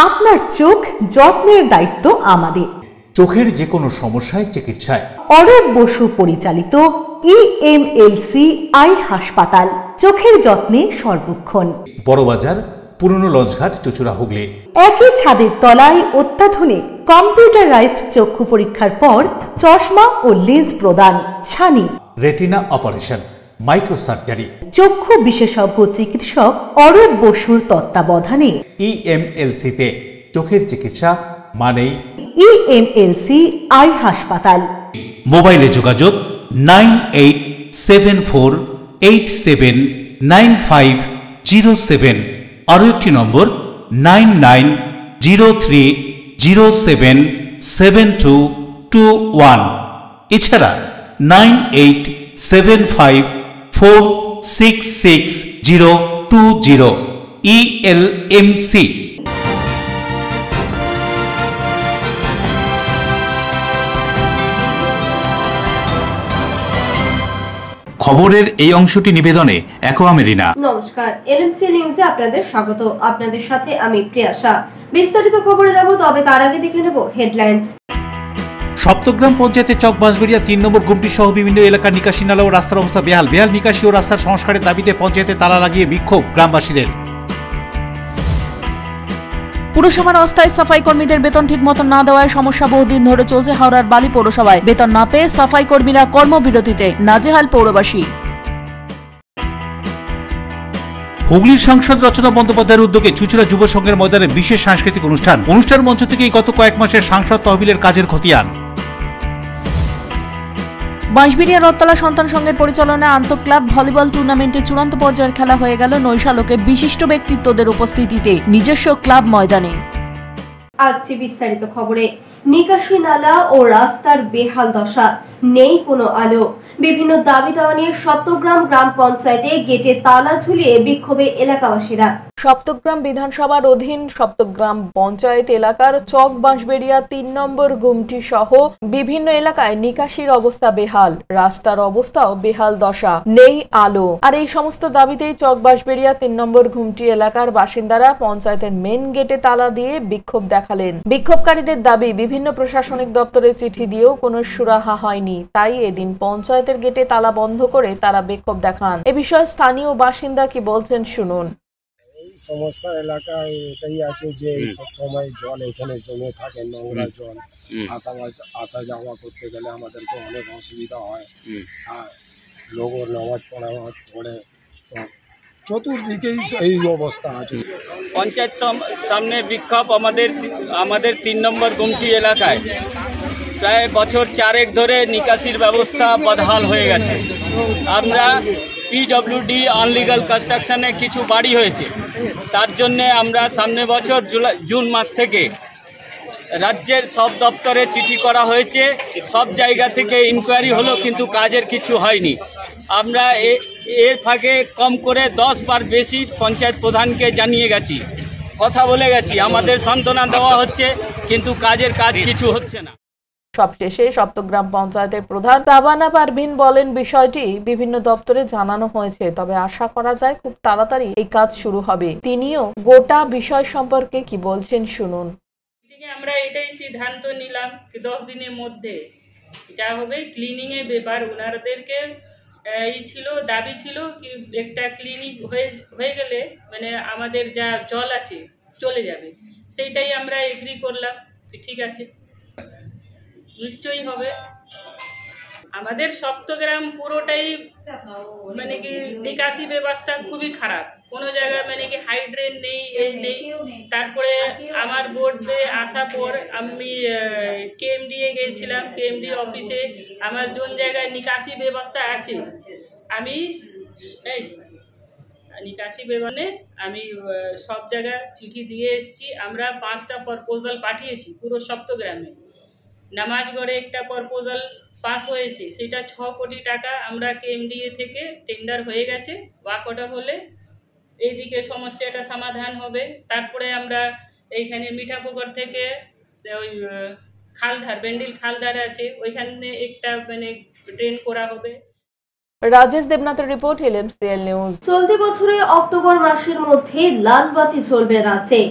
আপনার চোখ যত্নের দায়িত্ব আমাদের। চোখের যে কোনো সমস্যায় চিকিৎসায় অরূপ বসু পরিচালিত EMLC আই হাসপাতাল, চোখের যত্নে সর্বক্ষণ। বড়বাজার, পুরনো লঞ্চঘাট, চুঁচুড়া, হুগলি। একই ছাদের তলায় অত্যাধুনিক কম্পিউটারাইজড চক্ষু পরীক্ষার পর চশমা ও লেন্স প্রদান, ছানি, রেটিনা অপারেশন, মাইক্রো সার্জারি। চক্ষু বিশেষজ্ঞ চিকিৎসক অরূপ বসুর তত্ত্বাবধানে EMLC-তে চোখের চিকিৎসা মানেই EMLC আই হাসপাতাল। মোবাইলে যোগাযোগ 9874879507। আরও একটি নম্বর 9903077221। এছাড়া 9875466020। ELMC। খবরের এই অংশটি নিবেদনে অ্যাকোয়া মেরিনা। নমস্কার, এলএমসি নিউজে আপনাদের স্বাগত। আপনাদের সাথে আমি প্রিয়াশা। বিস্তারিত খবরে যাব, তবে তার আগে দেখে নেব হেডলাইন্স। সপ্তগ্রাম পঞ্চায়েতের চক বাঁশবেড়িয়া ৩ নম্বর গুমটি সহ বিভিন্ন এলাকার নিকাশি নালা ও রাস্তার অবস্থা বেহাল। নিকাশি ও রাস্তার সংস্কারের দাবিতে পঞ্চায়েতে তালা লাগিয়ে বিক্ষোভ গ্রামবাসীদের। পুরসভার অস্থায়ী সাফাই কর্মীদের বেতন ঠিক মতো না দেওয়ায় সমস্যা বহুদিন ধরে চলছে হাওড়ার বালি পৌরসভায়। বেতন না পেয়ে সাফাই কর্মীরা কর্মবিরতিতে, নাজেহাল পৌরবাসী। হুগলির সাংসদ রচনা বন্দ্যোপাধ্যায়ের উদ্যোগে চুঁচুড়া যুব সংঘের ময়দানে বিশেষ সাংস্কৃতিক অনুষ্ঠান মঞ্চ থেকেই গত কয়েক মাসের সাংসদ তহবিলের কাজের খতিয়ান। বাঁশবেড়িয়া রথতলা সন্তান সংঘের পরিচালনায় আন্তঃক্লাব ভলিবল টুর্নামেন্টের চূড়ান্ত পর্যায়ের খেলা হয়ে গেল নৈশালকে বিশিষ্ট ব্যক্তিত্বদের উপস্থিতিতে নিজস্ব ক্লাব ময়দানে। আসছে বিস্তারিত খবরে। নিকাশি নালা ও রাস্তার বেহাল দশা, নেই কোনো আলো। বিভিন্ন দাবি দেওয়া নিয়ে সপ্তগ্রাম গ্রাম পঞ্চায়েতে গেটে তালা ঝুলিয়ে বিক্ষোভে এলাকাবাসীরা। সপ্তগ্রাম বিধানসভার অধীন সপ্তগ্রাম পঞ্চায়েত এলাকার চক বাঁশবেড়িয়া ৩ নম্বর গুমটি সহ বিভিন্ন এলাকায় নিকাশির অবস্থা বেহাল, রাস্তার অবস্থাও বেহাল দশা, নেই আলো। আর এই সমস্ত দাবিতেই চক বাঁশবেড়িয়া ৩ নম্বর গুমটি এলাকার বাসিন্দারা পঞ্চায়েতের মেন গেটে তালা দিয়ে বিক্ষোভ দেখালেন। বিক্ষোভকারীদের দাবি, বিভিন্ন প্রশাসনিক দপ্তরে চিঠি দিয়েও কোনো সুরাহা হয়নি, তাই এদিন পঞ্চায়েতের গেটে তালা বন্ধ করে তারা বিক্ষোভ দেখান। এ বিষয়ে স্থানীয় বাসিন্দা কি বলছেন শুনুন। সমস্যা এলাকায় এটাই আছে যে সব সময় জল এখানে জমে থাকে, নোংরা জল। আসা যাওয়া করতে গেলে আমাদের তো অনেক অসুবিধা হয়। আর লোকের নামাজ পড়ে সব চতুর্দিকেই এই অবস্থা আছে। পঞ্চায়েত সামনে বিক্ষোভ আমাদের ৩ নম্বর গুমটি এলাকায় প্রায় বছর 4 ধরে নিকাশির ব্যবস্থা বদহাল হয়ে গেছে। আমরা PWD আনলিগাল কনস্ট্রাকশনে কিছু বাড়ি হয়েছে, তার জন্য আমরা সামনে বছর জুন মাস থেকে রাজ্যের সব দপ্তরে চিঠি করা হয়েছে, সব জায়গা থেকে ইনকোয়ারি হলো, কিন্তু কাজের কিছু হয়নি। আমরা এর ফাঁকে কম করে 10 বার বেশি পঞ্চায়েত প্রধানকে জানিয়ে গেছি, কথা বলে গেছি, আমাদের সান্ত্বনা দেওয়া হচ্ছে, কিন্তু কাজ কিছু হচ্ছে না। সবশেষে সপ্তগ্রাম পঞ্চায়েতের প্রধান তাবানা পারভিন বলেন, বিষয়টি বিভিন্ন দপ্তরে জানানো হয়েছে, তবে আশা করা যায় খুব তাড়াতাড়ি এই কাজ শুরু হবে। তিনিও গোটা বিষয় সম্পর্কে কি বলছেন শুনুন। আমরা এটাই সিদ্ধান্ত নিলাম কি 10 দিনের মধ্যে যা হবে ক্লিনিং এর ব্যাপার, ওনাদেরকে দাবি ছিল কি একটা ক্লিনিক হয়ে গেলে মানে আমাদের যা জল আছে চলে যাবে, সেইটাই আমরা এগ্রি করলাম। ঠিক আছে, নিশ্চয়ই হবে। আমাদের সপ্তগ্রাম পুরোটাই মানে কি নিকাশি ব্যবস্থা খুবই খারাপ, কোনো জায়গায় মানে কি হাইড্রেন নেই, নেই। তারপরে আমার বোর্ডে আসার পর আমি KMDA গিয়েছিলাম, KMD অফিসে আমার কোন জায়গায় নিকাশি ব্যবস্থা আছে আমি নিকাশি ব্যবস্থা আমি সব জায়গায় চিঠি দিয়ে এসেছি। আমরা 5টা প্রপোজাল পাঠিয়েছি পুরো সপ্তগ্রামে। নামাজগড়ে একটা প্রপোজাল পাস হয়েছে, সেটা 6 কোটি টাকা আমরা KMDA থেকে টেন্ডার হয়ে গেছে, ওয়াক অর্ডার হলে এইদিকে সমস্যাটা সমাধান হবে। তারপরে আমরা এইখানে মিঠাপুকুর থেকে ওই খালধার বেন্ডিল খালধার আছে, ওইখানে একটা মানে ড্রেন করা হবে। রাজেশ দেবনাথের রিপোর্ট, LMCL নিউজ। চলতি বছরে অক্টোবর মাসের মধ্যে লাল বাতি জ্বলবে রাজ্যে।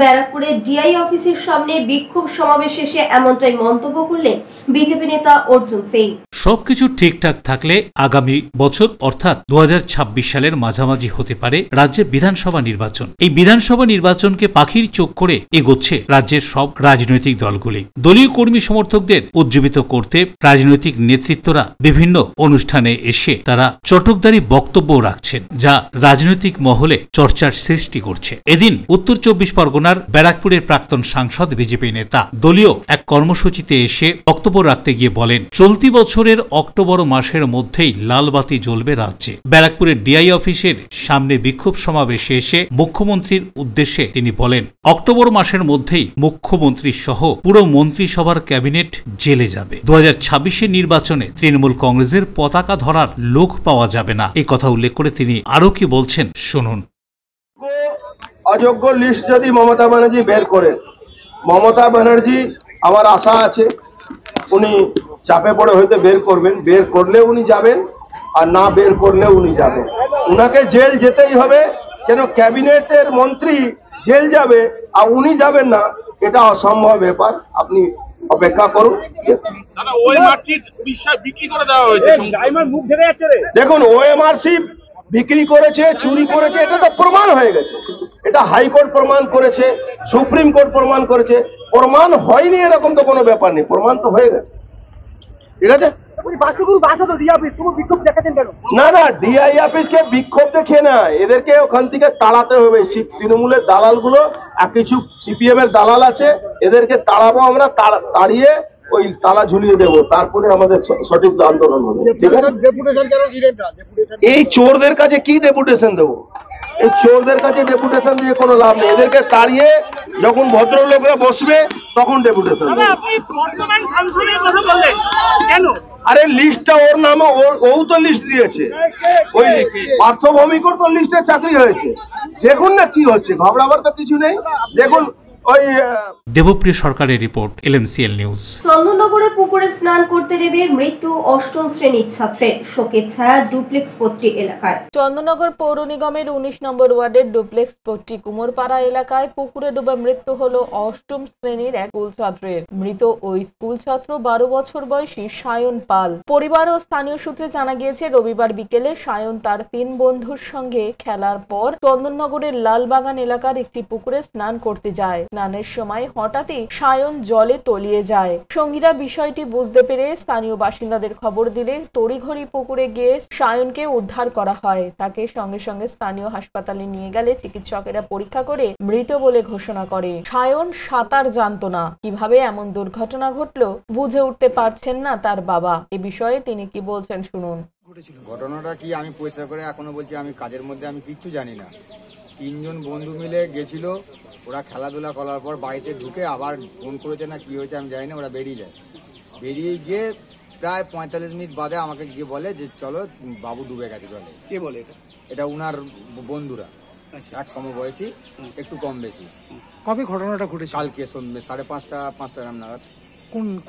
ব্যারাকপুরের ডিআই অফিসের সামনে বিক্ষোভ সমাবেশ শেষে এমনটাই মন্তব্য করলেন বিজেপি নেতা অর্জুন সিং। সবকিছু ঠিকঠাক থাকলে আগামী বছর অর্থাৎ 2026 সালের মাঝামাঝি হতে পারে রাজ্যে বিধানসভা নির্বাচন। এই বিধানসভা নির্বাচনকে পাখির চোখ করে এগোচ্ছে রাজ্যের সব রাজনৈতিক দলগুলি। দলীয় কর্মী সমর্থকদের উজ্জীবিত করতে রাজনৈতিক নেতৃত্বরা বিভিন্ন অনুষ্ঠানে এসে তারা চটকদারি বক্তব্য রাখছেন, যা রাজনৈতিক মহলে চর্চার সৃষ্টি করছে। এদিন উত্তর 24 পরগনার ব্যারাকপুরের প্রাক্তন সাংসদ বিজেপি নেতা দলীয় এক কর্মসূচিতে এসে বক্তব্য রাখতে গিয়ে বলেন, চলতি বছরের অক্টোবর মাসের মধ্যেই লাল বাতি জ্বলবে রাজ্যে। ব্যারাকপুরের ডিআই অফিসের সামনে বিক্ষোভ সমাবেশে এসে মুখ্যমন্ত্রীর উদ্দেশ্যে তিনি বলেন, অক্টোবর মাসের মধ্যেই মুখ্যমন্ত্রী সহ পুরো মন্ত্রিসভার ক্যাবিনেট জেলে যাবে। 2026 নির্বাচনে তৃণমূল কংগ্রেসের পতাকা ধরার লোক পাওয়া যাবে না। এই কথা উল্লেখ করে তিনি আরো কি বলছেন শুনুন। অযোগ্য লিস্ট যদি মমতা ব্যানার্জি বের করেন, মমতা ব্যানার্জি আমার আশা আছে উনি চাপে পড়ে হয়তো বের করবেন, বের করলে উনি যাবেন, আর না বের করলে উনি যাবেন। উনাকে জেল যেতেই হবে, কেন ক্যাবিনেটের মন্ত্রী জেল যাবে আর উনি যাবেন না, এটা অসম্ভব ব্যাপার। আপনি অপেক্ষা করুন। দেখুন, ওএমআরসি বিক্রি করেছে, চুরি করেছে, এটা তো প্রমাণ হয়ে গেছে। এটা হাইকোর্ট প্রমাণ করেছে, সুপ্রিম কোর্ট প্রমাণ করেছে। প্রমাণ হয়নি এরকম তো কোনো ব্যাপার নেই, প্রমাণ তো হয়ে গেছে। ঠিক আছে, না না, ডিআই অফিসকে বিক্ষোভ দেখে না, এদেরকে ওখান থেকে তাড়াতে হবে। তৃণমূলের দালালগুলো আর কিছু সিপিএম এর দালাল আছে, এদেরকে তাড়াবো আমরা, তাড়িয়ে ওই তালা ঝুলিয়ে দেবো, তারপরে আমাদের সঠিক আন্দোলন হবে। ঠিক আছে, এই চোরদের কাছে কি ডেপুটেশন দেবো? এই চোরদের কাছে ডেপুটেশন দিয়ে কোনো লাভ নেই। এদেরকে তাড়িয়ে যখন ভদ্রলোকরা বসবে তখন ডেপুটেশন দেবো। আরে লিস্টটা ওর নামে, ও তো লিস্ট দিয়েছে, ওই পার্থ ভৌমিকর তো লিস্টে চাকরি হয়েছে। দেখুন না কি হচ্ছে, ঘাবড়াবার তো কিছু নেই। দেখুন ওই দেবপ্রিয় সরকারের রিপোর্ট, LMCL নিউজ। চন্দননগরে পুকুরে স্নান করতে নেমে মৃত্যু অষ্টম শ্রেণীর ছাত্রের, শোকের ছায়া ডুপ্লেক্স পট্টি এলাকায়। চন্দননগর পৌর নিগমের 19 নম্বর ওয়ার্ডের ডুপ্লেক্স পট্টি কুমোরপাড়া এলাকায় পুকুরে ডুবে মৃত্যু হলো অষ্টম শ্রেণীর এক স্কুল ছাত্রের। মৃত ওই স্কুল ছাত্র 12 বছর বয়সী সায়ন পাল। পরিবার ও স্থানীয় সূত্রে জানা গিয়েছে, রবিবার বিকেলে সায়ন তার 3 বন্ধুর সঙ্গে খেলার পর চন্দননগরের লালবাগান এলাকার একটি পুকুরে স্নান করতে যায়। স্নানের সময় হঠাৎই সায়ন জলে তলিয়ে যায়। সঙ্গীরা বিষয়টি বুঝতে পেরে স্থানীয় বাসিন্দাদের খবর দিলে তড়িঘড়ি পুকুরে গিয়ে সায়নকে উদ্ধার করা হয়। তাকে সঙ্গে সঙ্গে স্থানীয় হাসপাতালে নিয়ে গেলে চিকিৎসকেরা পরীক্ষা করে মৃত বলে ঘোষণা করে। সায়ন সাঁতার জানতো না, কিভাবে এমন দুর্ঘটনা ঘটলো বুঝে উঠতে পারছেন না তার বাবা। এ বিষয়ে তিনি কি বলছেন শুনুন। ঘটনাটা কি আমি পরিষ্কার করে এখনো বলছি, আমি কাজের মধ্যে আমি কিচ্ছু জানি না। 3 জন বন্ধু মিলে গেছিল, ওরা খেলাধুলা করার পর বাড়িতে ঢুকে আবার ফোন করেছে না কি হয়েছে আমি জানি না, ওরা বেরিয়ে যায়। বেরিয়ে গিয়ে প্রায় 45 মিনিট বাদে আমাকে গিয়ে বলে যে চলো বাবু ডুবে গেছে জলে। কে বলে এটা উনার বন্ধুরা, এক সমবয়সী, একটু কম বেশি। কবে ঘটনাটা ঘটেছে? কালকে সন্ধ্যে 5:30 নাগাদ।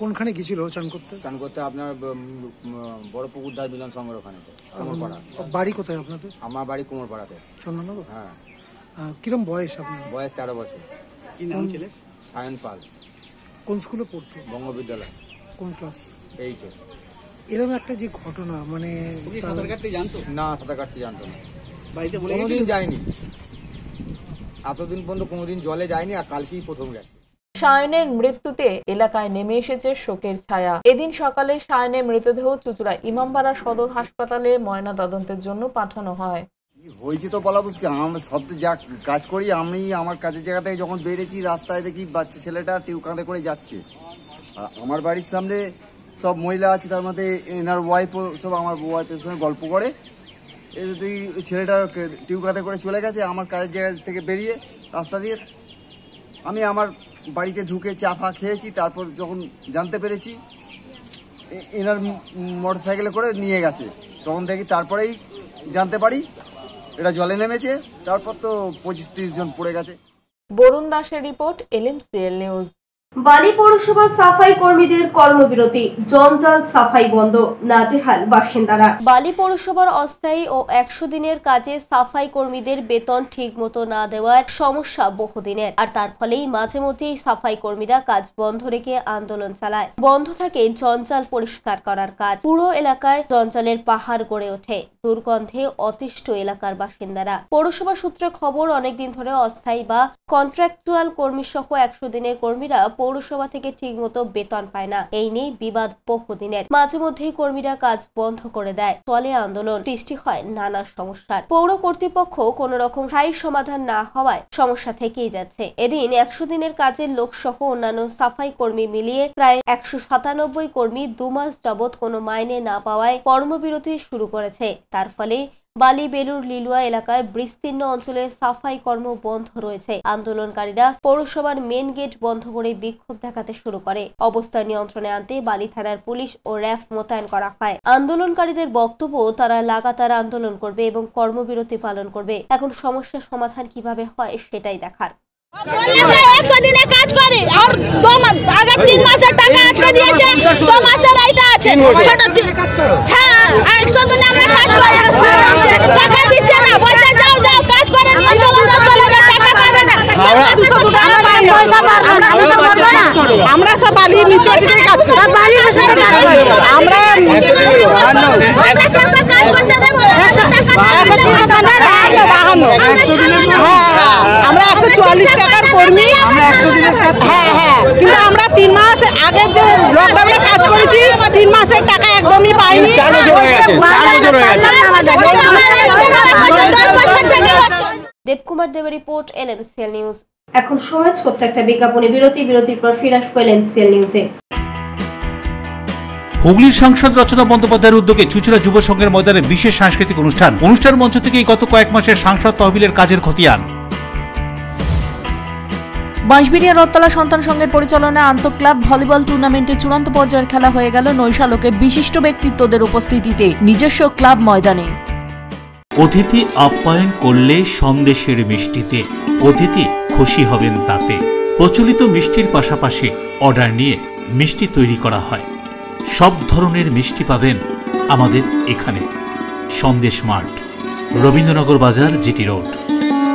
কোনখানে গেছিল চান করতে? চান করতে আপনার বড় পুকুরদার মিলন সংঘের ওখানে, কুমোরপাড়া। বাড়ি কোথায় আপনাদের? আমার বাড়ি কুমোরপাড়াতে, চন্দননগর। হ্যাঁ। কিরম বয়স আপনার? বয়স 13 বছর। কি নাম ছিল? সায়ন পাল। কোন স্কুলে পড়তো? বঙ্গ বিদ্যালয়। কোন ক্লাস? 8। এরকম একটা যে ঘটনা, মানে সাঁতার কাটতে জানতো না? সাঁতার কাটতে জানতো না, বাড়িতে কোনোদিন যায়নি, এতদিন পর্যন্ত কোনোদিন জলে যায়নি, আর কালকেই প্রথম গেছে। সায়নের মৃত্যুতে এলাকায় নেমে এসেছে শোকের ছায়া। এদিন সকালে সায়নের মৃতদেহ চুঁচুড়া ইমামবাড়া সদর হাসপাতালে ময়না তদন্তের জন্য পাঠানো হয়। হয়েছে তো বলা বুঝকি, আমরা সব যা কাজ করি, আমি আমার কাজের জায়গা থেকে যখন বেরিয়েছি রাস্তায় দেখি বাচ্চা ছেলেটা টিউ কাঁধে করে যাচ্ছে। আর আমার বাড়ির সামনে সব মহিলা আছে, তার মধ্যে এনার ওয়াইফও সব আমার ওয়াইফের সঙ্গে গল্প করে। এই যদি ছেলেটা টিউ কাঁধে করে চলে গেছে আমার কাজের জায়গা থেকে বেরিয়ে রাস্তা দিয়ে, আমি আমার বাড়িতে ঢুকে চা ফা খেয়েছি। তারপর যখন জানতে পেরেছি এনার মোটর সাইকেলে করে নিয়ে গেছে, তখন দেখি তারপরেই জানতে পারি এটা জলে নেমেছে। তারপর তো 25-30 জন পড়ে গেছে। বরুণ দাসের রিপোর্ট, LMCL নিউজ। বালি পৌরসভা সাফাই কর্মীদের কর্মবিরতি, জঞ্জাল সাফাই বন্ধ, নাজেহাল বাসিন্দারা। বালি পৌরসভার অস্থায়ী ও 100 দিনের কাজে সাফাই কর্মীদের বেতন ঠিক মতো না দেওয়ার সমস্যা বহুদিনের, আর তার ফলেই মাঝে মধ্যেই সাফাই কর্মীরা কাজ বন্ধ রেখে আন্দোলন চালায়। বন্ধ থাকে জঞ্জাল পরিষ্কার করার কাজ। পুরো এলাকায় জঞ্জালের পাহাড় গড়ে ওঠে, দুর্গন্ধে অতিষ্ঠ এলাকার বাসিন্দারা। পৌরসভা সূত্রে খবর, অনেকদিন ধরে অস্থায়ী বা কন্ট্রাকচুয়াল কর্মী সহ 100 দিনের কর্মীরা পৌরসভা থেকে ঠিকমতো বেতন পায় না। এই নিয়ে বিবাদ বহুদিনের। মাঝে মধ্যেই কর্মীরা কাজ বন্ধ করে দেয়, চলে আন্দোলন, সৃষ্টি হয় নানা সমস্যার। পৌর কর্তৃপক্ষ কোন রকম স্থায়ী সমাধান না হওয়ায় সমস্যা থেকেই যাচ্ছে। এদিন 100 দিনের কাজের লোক সহ অন্যান্য সাফাই কর্মী মিলিয়ে প্রায় 197 কর্মী 2 মাস যাবৎ কোনো মাইনে না পাওয়ায় কর্মবিরতি শুরু করেছে। তার ফলে বালি বেলুর লিলুয়া এলাকায় বিস্তীর্ণ অঞ্চলে সাফাই কর্ম বন্ধ রয়েছে। আন্দোলনকারীরা পৌরসভার মেন গেট বন্ধ করে বিক্ষোভ দেখাতে শুরু করে। অবস্থা নিয়ন্ত্রণে আনতে বালি থানার পুলিশ ও র্যাফ মোতায়েন করা হয়। আন্দোলনকারীদের বক্তব্য, তারা লাগাতার আন্দোলন করবে এবং কর্মবিরতি পালন করবে। এখন সমস্যার সমাধান কিভাবে হয় সেটাই দেখার। 100 দিনে কাজ করে আর 2 মাস আগে 3 মাসের টাকা আজকে দিয়েছে, 2 মাসের এইটা আছে। হ্যাঁ, 100 দিনে আমরা কাজ করি, টাকা দিচ্ছে না, বলছে যাও যাও কাজ করে নিয়ে চলে যাও, টাকা পাবে না। 200 টাকা পাই পয়সা পাবো না, আমরা সব বালি নিচে দিকে কাজ করি, বালি নিচে কাজ করি আমরা। কাজ করতে দেব 100 টাকা আমরা 144 টাকার কর্মী। হ্যাঁ, কিন্তু আমরা 3 মাস আগে যে লকডাউনে কাজ করেছি, 3 মাসের টাকা একদমই পাইনি। দেবকুমার দেবের রিপোর্ট, LMCL নিউজ। এখন সময় ছোট্ট একটা বিজ্ঞাপনে বিরতির পর ফিরে আসবো LMCL নিউজে। হুগলির সাংসদ রচনা বন্দ্যোপাধ্যায়ের উদ্যোগে চুঁচুড়া যুব সংঘের ময়দানে বিশেষ সাংস্কৃতিক অনুষ্ঠান মঞ্চ থেকেই গত কয়েক মাসের সাংসদ তহবিলের কাজের খতিয়ান। বাঁশবেড়িয়া রথতলা সন্তান সংঘের পরিচালনায় আন্তঃক্লাব ভলিবল টুর্নামেন্টের চূড়ান্ত পর্যায়ের খেলা হয়ে গেল নৈশালকে বিশিষ্ট ব্যক্তিত্বদের উপস্থিতিতে নিজস্ব ক্লাব ময়দানে। অতিথি আপ্যায়ন করলে সন্দেশের মিষ্টিতে, অতিথি খুশি হবেন তাতে। প্রচলিত মিষ্টির পাশাপাশি অর্ডার নিয়ে মিষ্টি তৈরি করা হয়। সব ধরনের মিষ্টি পাবেন আমাদের এখানে। সন্দেশ মার্ট, রবীন্দ্রনগর বাজার, জিটি রোড।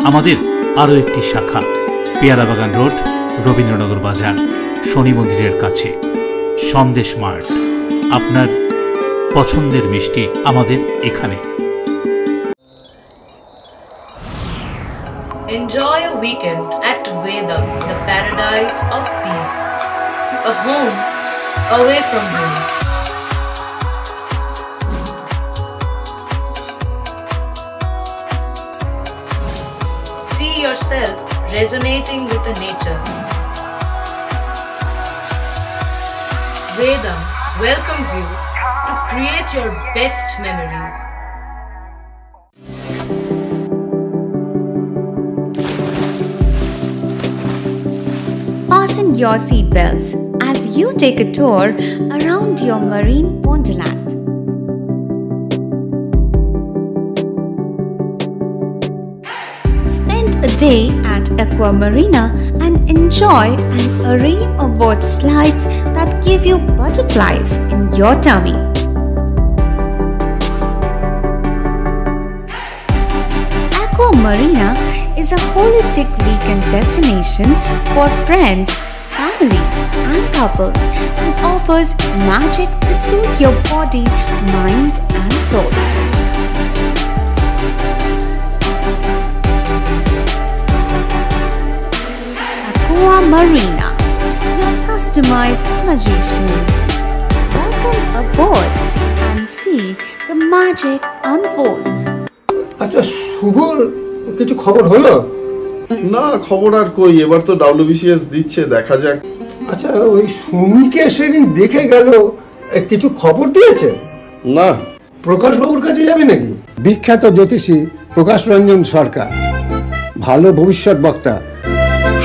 আমাদের আরও একটি শাখা পেয়ারাবাগান রোড, রবীন্দ্রনগর বাজার, শনি মন্দিরের কাছে। সন্দেশ মার্ট, আপনার পছন্দের মিষ্টি আমাদের এখানে। Enjoy a weekend at Vedam, the paradise of peace. A home away from home. See yourself resonating with the nature. Vedam welcomes you to create your best memories. Fasten your seatbelts as you take a tour around your marine wonderland. Spend a day at Aqua Marina and enjoy an array of water slides that give you butterflies in your tummy. Aqua Marina is a holistic weekend destination for friends, family and couples and offers magic to soothe your body, mind and soul. Aqua Marina, your customized magician. Welcome aboard and see the magic unfold. আচ্ছা, শুভর কিছু খবর হলো? না, খবর আর কই, এবার তো WBCS দিচ্ছে, দেখা যাক। আচ্ছা, ওই সুমিকে সেদিন দেখে গেল, কিছু খবর দিয়েছে? না। প্রকাশ বাবুর কাছে যাবে নাকি? বিখ্যাত জ্যোতিষী প্রকাশ রঞ্জন সরকার, ভালো ভবিষ্যৎ বক্তা।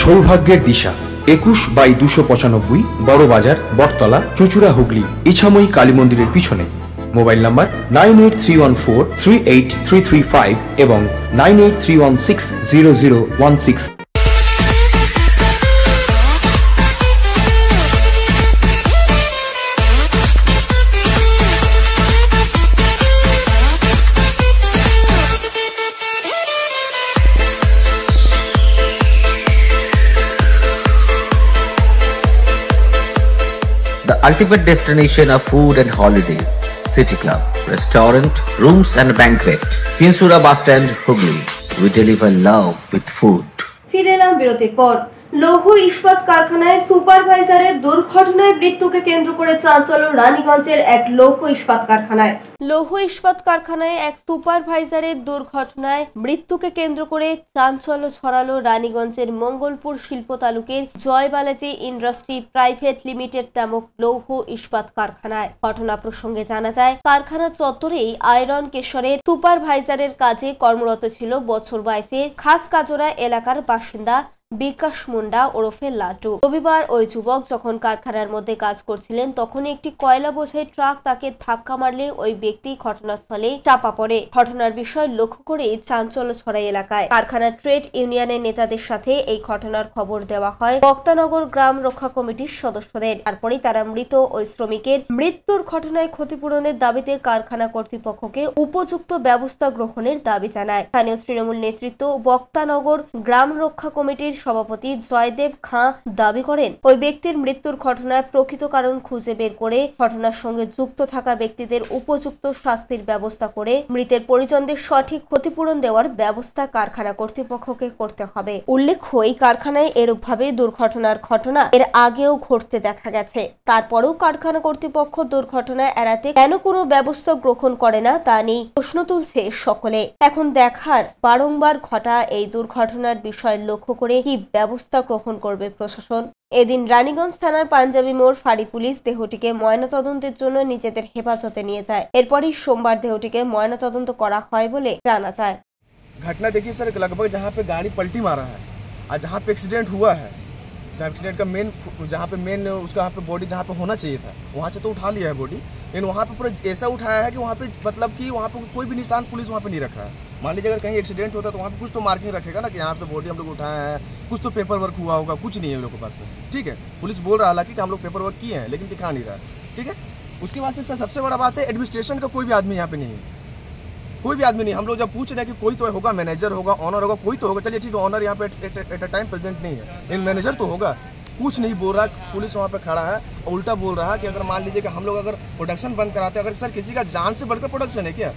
সৌভাগ্যের দিশা, 21/295 বড় বাজার, বটতলা, চুঁচুড়া, হুগলি, ইছাময়ী কালী মন্দিরের পিছনে। মোবাইল নাম্বার 9831438335 এবং 9831600016। ultimate destination of food and holidays. City Club, restaurant, rooms and banquet. Finsura Bus Stand, Hooghly. We deliver love with food. ফিরে এলাম বিরতির পর। লৌহ ইস্পাত কারখানায় সুপারভাইজারের দুর্ঘটনায় মৃত্যুকে কেন্দ্র করে চাঞ্চল্য রানীগঞ্জের এক লৌহ ইস্পাত কারখানায়। লৌহ ইস্পাত কারখানায় এক সুপারভাইজারের দুর্ঘটনায় মৃত্যুকে কেন্দ্র করে চাঞ্চল্য ছড়ালো রানীগঞ্জের মঙ্গলপুর শিল্প তালুকের জয়বালাজি ইন্ডাস্ট্রি প্রাইভেট লিমিটেড নামক লৌহ ইস্পাত কারখানায়। ঘটনা প্রসঙ্গে জানা যায়, কারখানা চত্বরেই আয়রন কেশরের সুপারভাইজারের কাজে কর্মরত ছিল বছর 22-এর খাসকাজরা এলাকার বাসিন্দা বিকাশ মুন্ডা ওরফে লাটু। রবিবার ওই যুবক যখন কারখানার মধ্যে কাজ করছিলেন তখনই একটি কয়লা বোঝাই ট্রাক তাকে ধাক্কা মারলে ওই ব্যক্তি ঘটনাস্থলে চাপা পড়ে। ঘটনার বিষয় লক্ষ্য করে চাঞ্চল্য ছড়ায় এলাকায়। কারখানার ট্রেড ইউনিয়নের নেতাদের সাথে এই ঘটনার খবর দেওয়া হয় বক্তানগর গ্রাম রক্ষা কমিটির সদস্যদের। তারপরে তারা মৃত ওই শ্রমিকের মৃত্যুর ঘটনায় ক্ষতিপূরণের দাবিতে কারখানা কর্তৃপক্ষকে উপযুক্ত ব্যবস্থা গ্রহণের দাবি জানায়। স্থানীয় তৃণমূল নেতৃত্ব বক্তানগর গ্রাম রক্ষা কমিটির সভাপতি জয়দেব খাঁ দাবি করেন, ওই ব্যক্তির মৃত্যুর ঘটনায় প্রকৃত কারণ খুঁজে বের করে ঘটনার সঙ্গে যুক্ত থাকা ব্যক্তিদের উপযুক্ত শাস্তির ব্যবস্থা করে মৃতের পরিজনদের সঠিক ক্ষতিপূরণ দেওয়ার ব্যবস্থা কারখানা কর্তৃপক্ষকে করতে হবে। উল্লেখ্য, এই কারখানায় এরূপভাবে দুর্ঘটনার ঘটনা এর আগেও ঘটতে দেখা গেছে। তারপরেও কারখানা কর্তৃপক্ষ দুর্ঘটনা এড়াতে কেন কোনো ব্যবস্থা গ্রহণ করে না তা নিয়ে প্রশ্ন তুলছে সকলে। এখন দেখার বারংবার ঘটা এই দুর্ঘটনার বিষয় লক্ষ্য করে কি ব্যবস্থা গ্রহণ করবে প্রশাসন। এদিন রানীগঞ্জ থানার পাঞ্জাবি মোড় ফাঁড়ি পুলিশ দেহটিকে ময়নাতদন্তের জন্য নিজেদের হেফাজতে নিয়ে যায়। এরপরই সোমবার দেহটিকে ময়নাতদন্ত করা হয় বলে জানা যায়। घटना देखिए सर, लगभग जहाँ पे गाड़ी पलटी मारा है और जहाँ पे एक्सीडेंट हुआ है, जहाँ एक्सीडेंट का जहाँ पे मेन उसका वहाँ पे बॉडी जहाँ पे होना चाहिए था वहाँ से तो उठा लिया है बॉडी, लेकिन वहाँ पे पूरा ऐसा उठाया है कि वहाँ पे मतलब कि वहाँ पे कोई भी निशान पुलिस वहाँ पे नहीं रखा है। मान लीजिए अगर कहीं एक्सीडेंट होता तो वहाँ पे कुछ तो मार्किंग रखेगा ना कि यहाँ पे बॉडी हम लोग उठाए हैं, कुछ तो पेपर वर्क हुआ होगा, कुछ नहीं है लोगों के पास में। ठीक है, पुलिस बोल रहा हालांकि कि हम लोग पेपर वर्क किए हैं लेकिन दिखा नहीं रहा। ठीक है, उसके बाद से सबसे बड़ा बात है एडमिनिस्ट्रेशन का कोई भी आदमी यहाँ पे नहीं है, कोई भी आदमी नहीं। हम लोग जब पूछ रहे हैं कि कोई तो होगा, मैनेजर होगा, ऑनर होगा, कोई तो होगा, चलिए ठीक है, ऑनर यहाँ पे एट अ टाइम प्रेजेंट नहीं है, लेकिन मैनेजर तो होगा। कुछ नहीं बोल रहा, पुलिस वहाँ पे खड़ा है और उल्टा बोल रहा है कि अगर मान लीजिए कि हम लोग अगर प्रोडक्शन बंद कराते, अगर सर किसी का जान से बढ़कर प्रोडक्शन है क्या?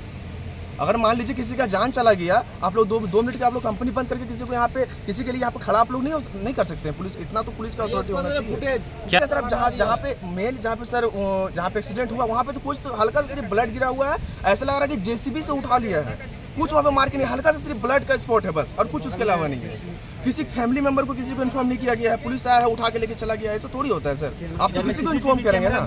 अगर मान लीजिए किसी का जान चला गया, आप लोग दो मिनट के आप लोग कंपनी बंद करके किसी को यहाँ पे किसी के लिए यहाँ पे खड़ा आप लोग नहीं कर सकते हैं। पुलिस इतना तो पुलिस का अथॉरिटी होना चाहिए। क्या सर, अब जहाँ पे मेन जहाँ पे सर जहाँ पे एक्सीडेंट हुआ वहाँ पे तो कुछ तो हल्का से सिर्फ ब्लड गिरा हुआ है, ऐसा लग रहा है कि जेसीबी से उठा लिया है, कुछ वहाँ पे मार के नहीं, हल्का से सिर्फ ब्लड का स्पॉट है बस, और कुछ उसके अलावा नहीं है। किसी फैमिली मेंबर को किसी को इन्फॉर्म नहीं किया गया है, पुलिस आया है उठा के लेके चला गया, ऐसा थोड़ी होता है सर। आप तो किसी को इन्फॉर्म करेंगे ना।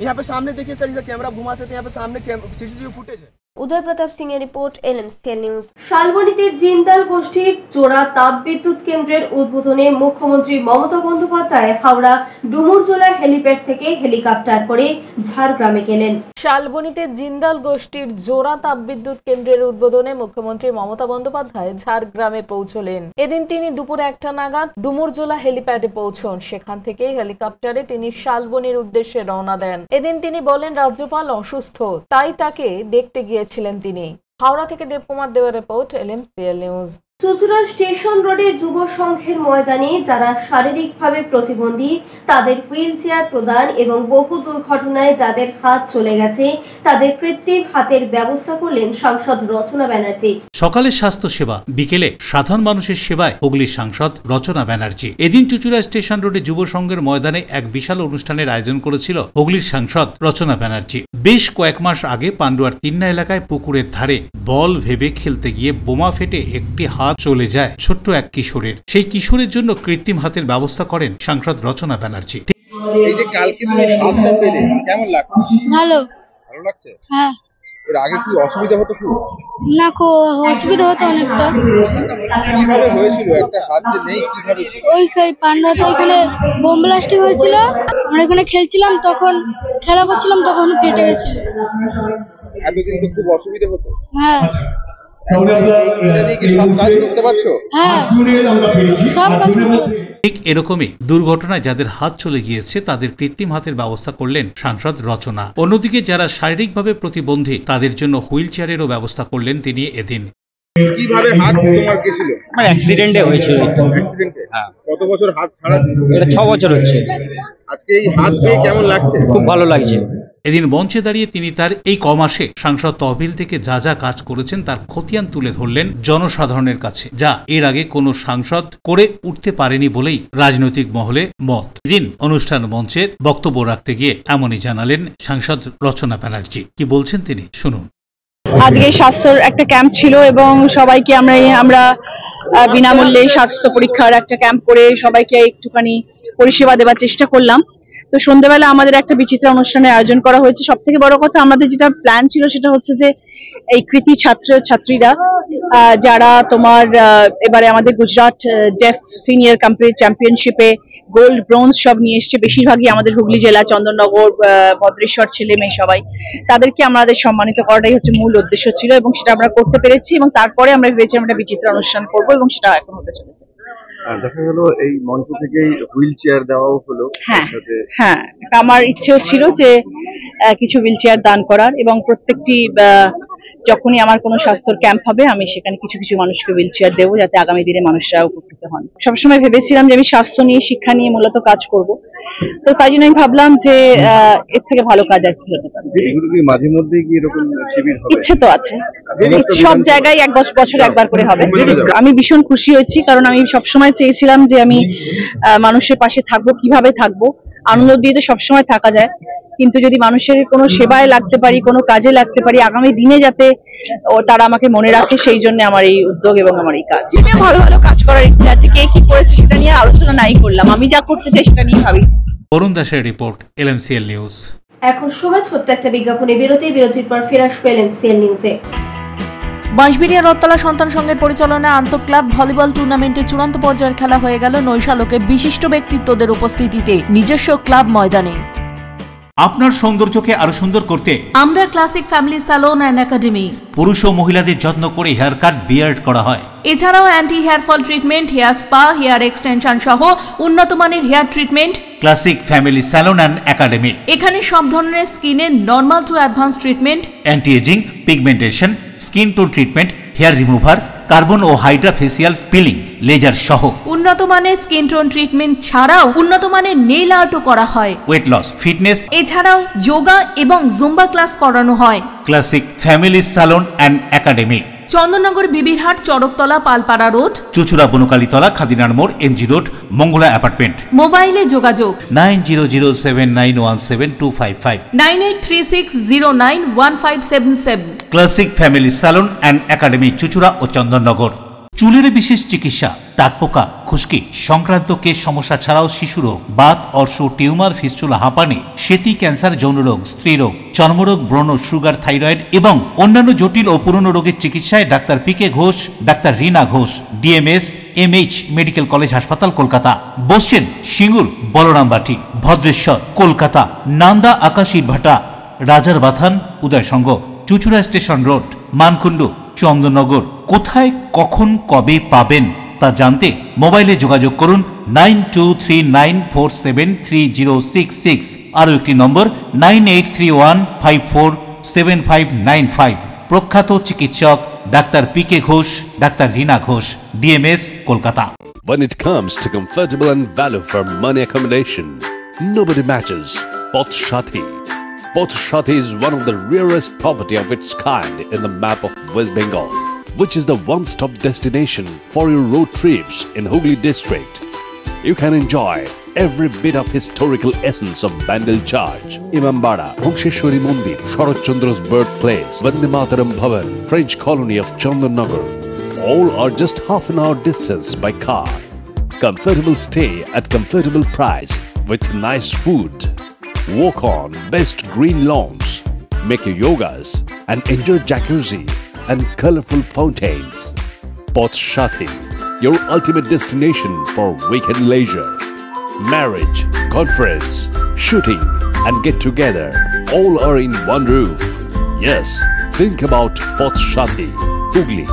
यहाँ पे सामने देखिए सर, इधर कैमरा घुमा सकते हैं, यहाँ पे सामने सीसीटीवी फुटेज है। উদয় প্রতাপ সিং এর রিপোর্ট, এলএমসিএল নিউজ। শালবনীতে জিন্দাল গোষ্ঠীর জোড়া তাপবিদ্যুৎ কেন্দ্রের উদ্বোধনে মুখ্যমন্ত্রী মমতা বন্দ্যোপাধ্যায় হাওড়া ডুমুরজোলা হেলিপ্যাড থেকে হেলিকপ্টার করে ঝাড়গ্রামে গেলেন। শালবনীতে জিন্দাল গোষ্ঠীর জোড়া তাপবিদ্যুৎ কেন্দ্রের উদ্বোধনে মুখ্যমন্ত্রী মমতা বন্দ্যোপাধ্যায় ঝাড়গ্রামে পৌঁছলেন। এদিন তিনি দুপুর 1টা নাগাদ ডুমুরজোলা হেলিপ্যাডে পৌঁছন। সেখান থেকে হেলিকপ্টারে তিনি শালবনীর উদ্দেশ্যে রওনা দেন। এদিন তিনি বলেন রাজ্যপাল অসুস্থ, তাই তাকে দেখতে গিয়েছিলেন তিনি। হাওড়া থেকে দেবকুমার দেওয়ার report, LMCL news. Chuchura station রোডে যুব সংঘের ময়দানে যারা শারীরিকভাবে প্রতিবন্ধী তাদের হুইল চেয়ার প্রদান এবং বহু দুর্ঘটনায় যাদের হাত চলে গেছে তাদের কৃত্রিম হাতের ব্যবস্থা করলেন সাংসদ রচনা ব্যানার্জি। সকালে স্বাস্থ্য সেবা, বিকেলে সাধারণ মানুষের সেবায় হুগলির সাংসদ রচনা ব্যানার্জি। এদিন চুচুড়া স্টেশন রোডে যুব সংঘের ময়দানে এক বিশাল অনুষ্ঠানের আয়োজন করেছিল হুগলির সাংসদ রচনা ব্যানার্জি। বেশ কয়েক মাস আগে পান্ডুয়ার তিন্না এলাকায় পুকুরের ধারে বল ভেবে খেলতে গিয়ে বোমা ফেটে একটি হাত চলে যায় ছোট্ট এক কিশোরের। সেই কিশোরের জন্য কৃত্রিম হাতের ব্যবস্থা করেন সাংসদ রচনা ব্যানার্জি। এই যে কালকে তুমি হাতটা পেলে কেমন লাগছে? ভালো লাগছে? হ্যাঁ। এর আগে কি অসুবিধা হতো? না, অসুবিধা হতো অনেকটা। কিভাবে হয়েছিল? একটা হাত যে নেই, কিভাবে? ওই পান্ডাতে ওইখানে বোম ব্লাস্টিং হয়েছিল, আমরা এখানে খেলছিলাম, তখন খেলা করছিলাম, তখন পেটে গেছে। এতদিন তো খুব অসুবিধা হতো। হ্যাঁ। ঠিক এরকমই দুর্ঘটনায় যাদের হাত চলে গিয়েছে তাদের কৃত্রিম হাতের ব্যবস্থা করলেন সাংসদ রচনা। অন্যদিকে যারা শারীরিকভাবে প্রতিবন্ধী তাদের জন্য হুইল চেয়ারেরও ব্যবস্থা করলেন তিনি এদিন। কিভাবে হাত তোমার গেছিল? আমার অ্যাক্সিডেন্টে হয়েছিল। অ্যাক্সিডেন্টে? হ্যাঁ। কত বছর হাত ছাড়া? এটা 6 বছর হচ্ছে। আজকে এই হাত পেয়ে কেমন লাগছে? খুব ভালো লাগছে। এদিন মঞ্চে দাঁড়িয়ে তিনি তার এই কমাসে সাংসদ তহবিল থেকে যা যা কাজ করেছেন তার খতিয়ান তুলে ধরলেন জনসাধারণের কাছে, যা এর আগে কোনো সাংসদ করে উঠতে পারেনি বলেই রাজনৈতিক মহলে মত। এদিন অনুষ্ঠান মঞ্চের বক্তব্য রাখতে গিয়ে এমনই জানালেন সাংসদ রচনা ব্যানার্জি। কি বলছেন তিনি শুনুন। আজকে স্বাস্থ্যর একটা ক্যাম্প ছিল এবং সবাইকে আমরা বিনামূল্যে স্বাস্থ্য পরীক্ষার একটা ক্যাম্প করে সবাইকে একটুখানি পরিষেবা দেওয়ার চেষ্টা করলাম। তো সন্ধ্যেবেলা আমাদের একটা বিচিত্র অনুষ্ঠানের আয়োজন করা হয়েছে। সব থেকে বড় কথা, আমাদের যেটা প্ল্যান ছিল সেটা হচ্ছে যে এই কৃতি ছাত্রীরা যারা তোমার এবারে আমাদের গুজরাট ডেফ সিনিয়র চ্যাম্পিয়নশিপে গোল্ড ব্রোঞ্জ সব নিয়ে এসছে, বেশিরভাগই আমাদের হুগলি জেলা, চন্দননগর, ভদ্রেশ্বর ছেলে মেয়ে সবাই, তাদেরকে আমাদের সম্মানিত করাটাই হচ্ছে মূল উদ্দেশ্য ছিল এবং সেটা আমরা করতে পেরেছি। এবং তারপরে আমরা ভেবেছি আমরা বিচিত্র অনুষ্ঠান করবো এবং সেটা এখন হতে চলেছে। দেখা গেল এই মঞ্চ থেকেই হুইল চেয়ার দেওয়াও হলো। হ্যাঁ, আমার ইচ্ছেও ছিল যে কিছু হুইল চেয়ার দান করার, এবং প্রত্যেকটি যখনই আমার কোনো স্বাস্থ্যর ক্যাম্প হবে আমি সেখানে কিছু কিছু মানুষকে হুইল চেয়ার দেবো, যাতে আগামী দিনে মানুষরা উপকৃত হন। সবসময় ভেবেছিলাম যে আমি স্বাস্থ্য নিয়ে, শিক্ষা নিয়ে মূলত কাজ করব, তো তাই জন্য আমি ভাবলাম যে এর থেকে ভালো কাজ আর কি হতে পারে। মাঝে মধ্যে কি এরকম শিবির হবে? ইচ্ছে তো আছে, সব জায়গায় এক বছর একবার করে হবে। আমি ভীষণ খুশি হয়েছি, কারণ আমি সবসময় চেয়েছিলাম যে আমি মানুষের পাশে থাকবো। কিভাবে থাকবো? আনন্দ দিয়ে তো সবসময় থাকা যায়, কিন্তু যদি মানুষের কোনো সেবায় লাগতে পারি, কোনো কাজে লাগতে পারি, আগামী দিনে যাতে তারা আমাকে মনে রাখে, সেই জন্য আমার এই উদ্যোগ এবং আমার এই কাজ। ভালো ভালো কাজ করার ইচ্ছা আছে। কে কি করেছে সেটা নিয়ে আলোচনা নাই করলাম, আমি যা করতে চাই সেটা নিয়ে ভাবি। বরুণ দাসের রিপোর্ট, LMCL নিউজ। এখন সময় ছোট্ট একটা বিজ্ঞাপনে বিরতির পর ফেরা আসবে LMCL নিউজে। বাঁশবেড়িয়া রথতলা সন্তান সংঘের পরিচালনায় আন্তঃক্লাব ভলিবল টুর্নামেন্টের চূড়ান্ত পর্যায়ের খেলা হয়ে গেল নৈশালকে বিশিষ্ট ব্যক্তিত্বদের উপস্থিতিতে নিজস্ব ক্লাব ময়দানে। আপনার সৌন্দর্যকে আরো সুন্দর করতে আমরা classic family salon and academy. পুরুষ ও মহিলাদের যত্ন করে হেয়ার কাট, বিয়ার্ড করা হয়। এছাড়াও anti hair fall treatment, hair spa, hair extension সহ উন্নত মানের hair treatment. Classic family salon and academy. এখানে সব ধরনের স্কিনের normal to advance treatment, anti aging, pigmentation, skin tone treatment, hair remover, carbon ও হাইড্রা ফেসিয়াল পিলিং, লেজার সহ উন্নত মানের স্কিন টোন ট্রিটমেন্ট ছাড়াও উন্নত মানের নেইল আর্টও করা হয়। ওয়েট লস, ফিটনেস, এছাড়াও যোগা এবং জুম্বা ক্লাস করানো হয়। Classic family salon and academy, Chandannagar, Bibirhat, Charaktala, Palpara road, Chuchura, Bonkalitala, খাদিনার মোড়, MG রোড, মঙ্গলা অ্যাপার্টমেন্ট। মোবাইলে যোগাযোগ 9007917255, 9836091577। Classic family salon and academy, Chuchura ও চন্দননগর। চুলের বিশেষ চিকিৎসা, টাকপোকা, খুশকি সংক্রান্ত কেশ সমস্যা ছাড়াও শিশুরোগ, বাত, অর্শ, টিউমার, ফিস্টুলা, হাঁপানি, সেতি, ক্যান্সার, যৌনরোগ, স্ত্রীরোগ, চর্মরোগ, ব্রণ, সুগার, থাইরয়েড এবং অন্যান্য জটিল ও পুরনো রোগের চিকিৎসায় doctor PK Ghosh, doctor Rina Ghosh, DMS MH medical college হাসপাতাল, কলকাতা। বসছেন সিঙ্গুর, বলরামবাটি, ভদ্রেশ্বর, কলকাতা, নান্দা, আকাশীরভাটা, রাজার বাথান, উদয়সঙ্গ, চুচুড়া স্টেশন রোড, মানকুণ্ডু, চন্দননগর। কোথায়, কখন, কবে পাবেন তা জানতে মোবাইলে যোগাযোগ করুন 9239473066। আরও একটি নম্বর 9831547595। প্রখ্যাত চিকিৎসক doctor PK Ghosh, doctor Rina Ghosh, DMS, Kolkata. When it comes to comfortable and value for money accommodation, nobody matches Poth Shati. Poth Shati is one of the rarest property of its kind in the map of West Bengal, which is the one-stop destination for your road trips in Hooghly district. You can enjoy every bit of historical essence of Bandel Church, Imambara, Bhongsheshwari Mandir, Sharat Chandra's birthplace, Vande Mataram Bhavan, French colony of Chandanagar. All are just half an hour distance by car. Comfortable stay at comfortable price with nice food. Walk on best green lawns, make your yogas and enjoy jacuzzi and colorful fountains. Poth Shati, your ultimate destination for weekend leisure. Marriage, conference, shooting and get together all are in one roof. Yes, think about Poth Shati, Hooghly.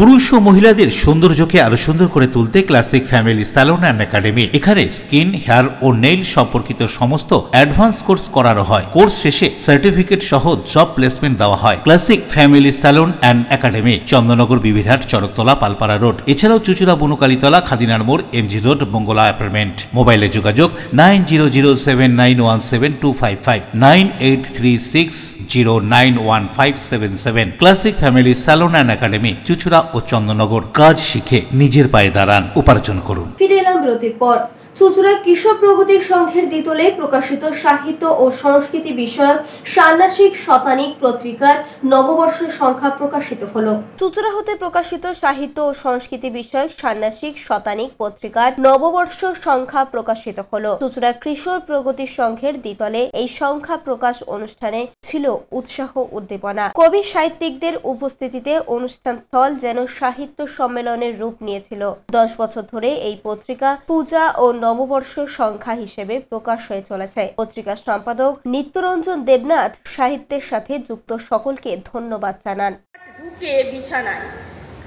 পুরুষ ও মহিলাদের সৌন্দর্যকে আরো সুন্দর করে তুলতে classic family salon and academy. এখানে skin, hair ও nail সম্পর্কিত সমস্ত অ্যাডভান্স কোর্স করানো হয়। কোর্স শেষে সার্টিফিকেট সহ জব প্লেসমেন্ট দেওয়া হয়। Classic family salon and academy, Chandannagar, Bibirhat, Charaktala, Palpara road, এছাড়াও চুচুড়া, বনুকালীতলা, খাদিনার মোড়, এমজি রোড, মঙ্গলা অ্যাপার্টমেন্ট। মোবাইলে যোগাযোগ 9007917255 9836091577। Classic family salon and academy, Chuchura ও চন্দননগর। কাজ শিখে নিজের পায়ে দাঁড়ান, উপার্জন করুন। ফিরে এলাম বিরতির পর। চুচুড়া কিশোর প্রগতি সংঘের দ্বিতলে প্রকাশিত সাহিত্য ও সংস্কৃতি বিষয়ক ষান্মাসিক শতানিক পত্রিকার নববর্ষের সংখ্যা প্রকাশিত হলো। চুচুড়া হতে প্রকাশিত সাহিত্য ও সংস্কৃতি বিষয়ক ষান্মাসিক শতানিক পত্রিকার নববর্ষ সংখ্যা প্রকাশিত হলো। চুচুড়া কিশোর প্রগতি সংঘের দ্বিতলে এই সংখ্যা প্রকাশ অনুষ্ঠানে ছিল উৎসাহ উদ্দীপনা। কবি সাহিত্যিকদের উপস্থিতিতে অনুষ্ঠান স্থল যেন সাহিত্য সম্মেলনের রূপ নিয়েছিল। 10 বছর ধরে এই পত্রিকা পূজা ও নববর্ষ সংখ্যা হিসেবে প্রকাশ হয়ে চলেছে। পত্রিকার সম্পাদক নিত্যরঞ্জন দেবনাথ সাহিত্যের সাথে যুক্ত সকলকে ধন্যবাদ জানান। ঢুকে বিছানায়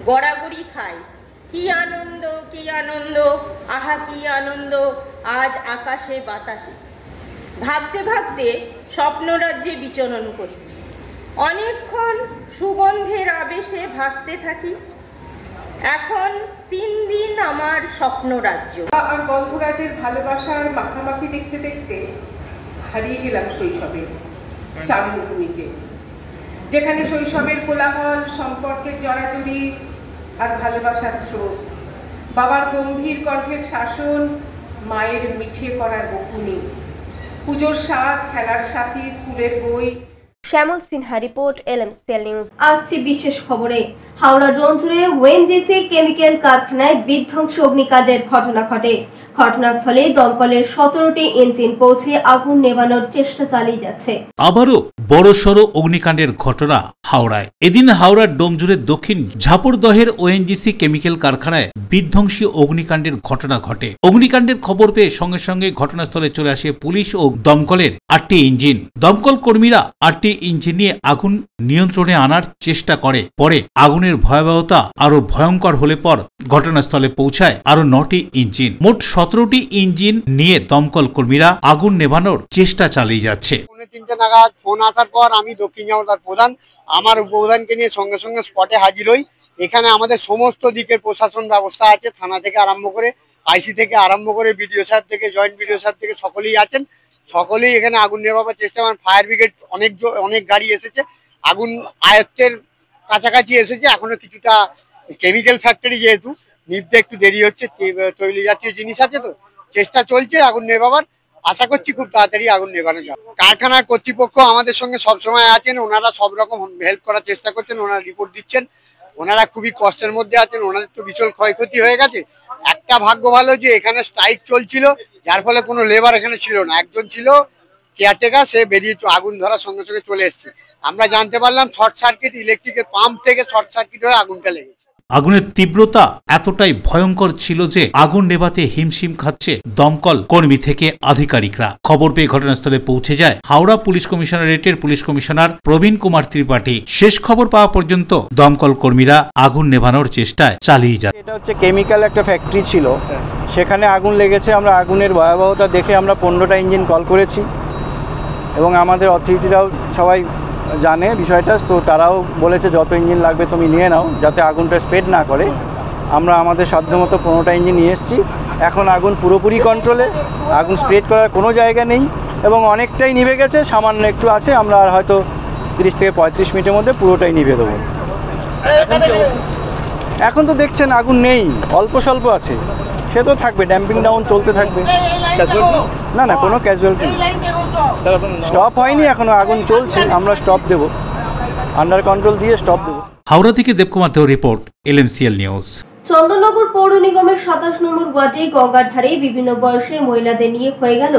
গড়াগড়ি খায়, কি আনন্দ কি আনন্দ, আহা কি আনন্দ আজ আকাশে বাতাসে। ভাবতে ভাবতে স্বপ্নরাজ্যে বিচরণ করি, অনেকক্ষণ সুগন্ধের আবেশে ভাসতে থাকি। এখন 3 দিন আমার স্বপ্ন রাজ্য। আর গন্ধরাজের ভালোবাসার মাখামাখি দেখতে দেখতে হারিয়ে গেলাম শৈশবে চারুভূমিতে, যেখানে শৈশবের কোলাহল, সম্পর্কের জড়াজড়ি আর ভালোবাসার স্রোত, বাবার গম্ভীর কণ্ঠের শাসন, মায়ের মিঠে করার বকুনি, পুজোর সাজ, খেলার সাথী, স্কুলের বই। শ্যামল সিনহা রিপোর্ট, LMCL নিউজ। আসছে বিশেষ খবরে। হাওড়া ডোমজুড়ে ওএনজিসি কেমিক্যাল কারখানায় বিধ্বংসী অগ্নিকাণ্ডের ঘটনা ঘটে। ঘটনাস্থলে দমকলের 17টি ইঞ্জিন পৌঁছে আগুন নেভানোর চেষ্টা চালিয়ে যাচ্ছে। আবারও বড়সড় অগ্নিকাণ্ডের ঘটনা হাওড়ায়। এদিন হাওড়ার ডোমজুড়ের দক্ষিণ ঝাপুরদহের ওএনজিসি কেমিক্যাল কারখানায় বিধ্বংসী অগ্নিকাণ্ডের ঘটনা ঘটে। অগ্নিকাণ্ডের খবর পেয়ে সঙ্গে সঙ্গে ঘটনাস্থলে চলে আসে পুলিশ ও দমকলের 8টি ইঞ্জিন। দমকল কর্মীরা 8টি ইঞ্জিন নিয়ে আগুন নিয়ন্ত্রণে আনার চেষ্টা করে। পরে আগুনের ভয়াবহতা আরো ভয়ঙ্কর হলে পর ঘটনাস্থলে পৌঁছায় আরো 9টি ইঞ্জিন। মোট 17টি ইঞ্জিন নিয়ে দমকল কর্মীরা আগুন নেভানোর চেষ্টা চালিয়ে যাচ্ছে। 3টে নাগাদ ফোন আসার পর আমি দক্ষিণ ঝাপুরদার প্রধান আমার উপপ্রধানকে নিয়ে সঙ্গে সঙ্গে স্পটে হাজির হই। এখানে আমাদের সমস্ত দিকের প্রশাসন ব্যবস্থা আছে, থানা থেকে আরম্ভ করে আইসি থেকে আরম্ভ করে বিডিও সাহেব থেকে জয়েন্ট বিডিও সাহেব থেকে সকলেই আছেন। সকলেই এখানে আগুন নেভাবার চেষ্টা করেন। ফায়ার ব্রিগেড অনেক গাড়ি এসেছে, আগুন আয়ত্তের কাছাকাছি এসেছে। এখনো কিছুটা কেমিক্যাল ফ্যাক্টরি যেহেতু নিভতে একটু দেরি হচ্ছে, তৈল জাতীয় জিনিস আছে, তো চেষ্টা চলছে আগুন নেভাবার। আশা করছি খুব তাড়াতাড়ি আগুন নেভানো যাবে। কারখানার কর্তৃপক্ষ আমাদের সঙ্গে সবসময় আছেন, ওনারা সব রকম হেল্প করার চেষ্টা করছেন, ওনারা রিপোর্ট দিচ্ছেন। ওনারা খুবই কষ্টের মধ্যে আছেন, ওনাদের তো বিশাল ক্ষয়ক্ষতি হয়ে গেছে। একটা ভাগ্য ভালো যে এখানে স্ট্রাইক চলছিল, যার ফলে কোনো লেবার এখানে ছিল না। একজন ছিল কেয়ারটেকার, সে বেরিয়ে আগুন ধরার সঙ্গে সঙ্গে চলে এসছে। আমরা জানতে পারলাম শর্ট সার্কিট, ইলেকট্রিকের পাম্প থেকে শর্ট সার্কিট হয়ে আগুনটা লেগেছে। আগুনের তীব্রতা এতটাই ভয়ঙ্কর ছিল যে আগুন নেভাতে হিমশিম খাচ্ছে দমকল কর্মী থেকে আধিকারিকরা। খবর পেয়ে ঘটনাস্থলে পৌঁছে যায় হাওড়া পুলিশ কমিশনারেটের পুলিশ কমিশনার প্রবীণ কুমার ত্রিপাঠী। শেষ খবর পাওয়া পর্যন্ত দমকল কর্মীরা আগুন নেভানোর চেষ্টায় চালিয়ে যায়। এটা হচ্ছে কেমিক্যাল একটা ফ্যাক্টরি ছিল, সেখানে আগুন লেগেছে। আমরা আগুনের ভয়াবহতা দেখে আমরা 15টা ইঞ্জিন কল করেছি এবং আমাদের অথরিটিরাও সবাই জানে বিষয়টা, তো তারাও বলেছে যত ইঞ্জিন লাগবে তুমি নিয়ে নাও, যাতে আগুনটা স্প্রেড না করে। আমরা আমাদের সাধ্যমতো 15টা ইঞ্জিন নিয়ে এসেছি। এখন আগুন পুরোপুরি কন্ট্রোলে, আগুন স্প্রেড করার কোনো জায়গা নেই এবং অনেকটাই নিভে গেছে, সামান্য একটু আছে। আমরা আর হয়তো 30 থেকে 35 মিনিটের মধ্যে পুরোটাই নিভে দেবো। এখন তো দেখছেন আগুন নেই, অল্প স্বল্প আছে, সে তো থাকবে, ড্যাম্পিং ডাউন চলতে থাকবে। না না, কোনো ক্যাজুয়ালিটি স্টপ হয়নি, এখনো আগুন চলছে। আমরা স্টপ দেব, আন্ডার কন্ট্রোল দিয়ে স্টপ দেব। হাওড়া থেকে দেবকুমার দেও রিপোর্ট, LMCL নিউজ। চন্দননগর পৌর নিগমের 27 নম্বর ওয়ার্ডে গঙ্গার ধারে বিভিন্ন বয়সের মহিলাদের নিয়ে হয়ে গেল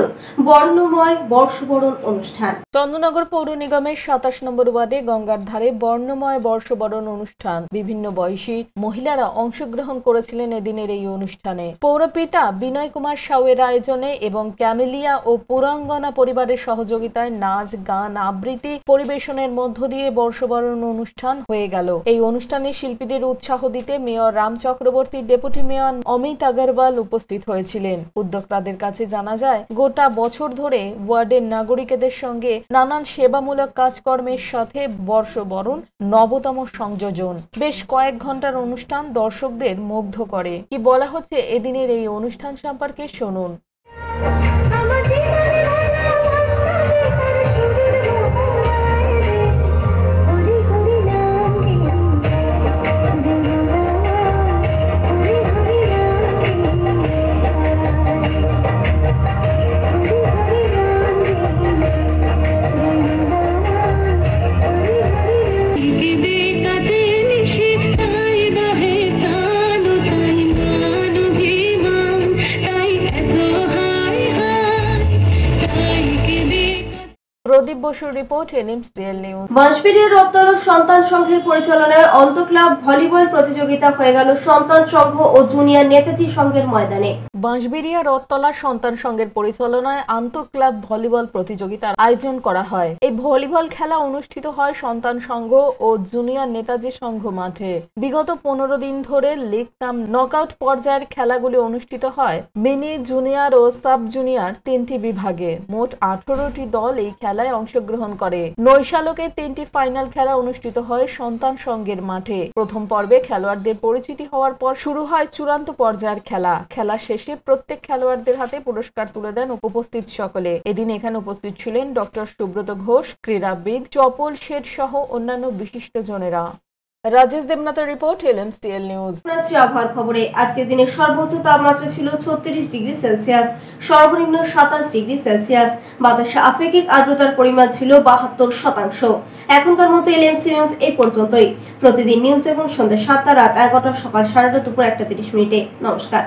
বর্ণময় বর্ষবরণ অনুষ্ঠান। চন্দননগর পৌর নিগমের 27 নম্বর ওয়ার্ডে গঙ্গার ধারে বর্ণময় বর্ষবরণ অনুষ্ঠান। বিভিন্ন বয়সী মহিলারা অংশগ্রহণ করেছিলেন এদিনের এই অনুষ্ঠানে। পৌরপিতা বিনয় কুমার সাউয়ের আয়োজনে এবং ক্যামেলিয়া ও পুরাঙ্গনা পরিবারের সহযোগিতায় নাচ, গান, আবৃত্তি পরিবেশনের মধ্য দিয়ে বর্ষবরণ অনুষ্ঠান হয়ে গেল। এই অনুষ্ঠানে শিল্পীদের উৎসাহ দিতে mayor Ram Chakraborty, deputy mayor Amit Agarwal উপস্থিত হয়েছিলেন। উদ্যোক্তাদের কাছে জানা যায়, গোটা বছর ধরে ওয়ার্ডের নাগরিকদের সঙ্গে নানান সেবামূলক কাজকর্মের সাথে বর্ষবরণ নবতম সংযোজন। বেশ কয়েক ঘন্টার অনুষ্ঠান দর্শকদের মুগ্ধ করে। কি বলা হচ্ছে এদিনের এই অনুষ্ঠান সম্পর্কে শুনুন। প্রদীপ বসুর রিপোর্ট, এনএমসিএল নিউজ। বাঁশবেড়িয়া রত্তলা সন্তান সংঘের পরিচালনায় অন্তঃক্লাব ভলিবল প্রতিযোগিতা হয়ে গেল সন্তান সংঘ ও জুনিয়র নেতাজি সংঘের ময়দানে। বাঁশবেড়িয়া রত্তলা সন্তান সংঘের পরিচালনায় আন্তঃক্লাব ভলিবল প্রতিযোগিতার আয়োজন করা হয়। এই ভলিবল খেলা অনুষ্ঠিত হয় সন্তান সংঘ ও জুনিয়র নেতাজি সংঘ মাঠে। বিগত 15 দিন ধরে লীগ কাম নকআউট পর্যায়ের খেলাগুলি অনুষ্ঠিত হয় মিনি, জুনিয়র ও সাব জুনিয়র 3টি বিভাগে। মোট 18টি দল এই খেলায় অংশগ্রহণ করে। নৈশালকে 3টি ফাইনাল খেলা অনুষ্ঠিত হয় সন্তান সংঘের মাঠে। প্রথম পর্বে খেলোয়াড়দের পরিচিতি হওয়ার পর শুরু হয় চূড়ান্ত পর্যায়ের খেলা। খেলা শেষে প্রত্যেক খেলোয়াড়দের হাতে পুরস্কার তুলে দেন উপস্থিত সকলে। এদিন এখানে উপস্থিত ছিলেন ডক্টর সুব্রত ঘোষ, ক্রীড়াবিদ চপল শেঠ সহ অন্যান্য বিশিষ্টজনেরা। রাজেশ দেবনাথের রিপোর্ট, এলএমসিএল নিউজ। আবহাওয়ার খবরে আজকের দিনের সর্বোচ্চ তাপমাত্রা ছিল 36 ডিগ্রি সেলসিয়াস, সর্বনিম্ন 27 ডিগ্রি সেলসিয়াস। বাতাসে আপেক্ষিক আর্দ্রতার পরিমাণ ছিল 72%। এখনকার মতো এলএমসি নিউজ এই পর্যন্তই। প্রতিদিন নিউজ দেখুন সন্ধ্যা 7টা, রাত 11টা, সকাল 11:30, দুপুর 1:30। নমস্কার।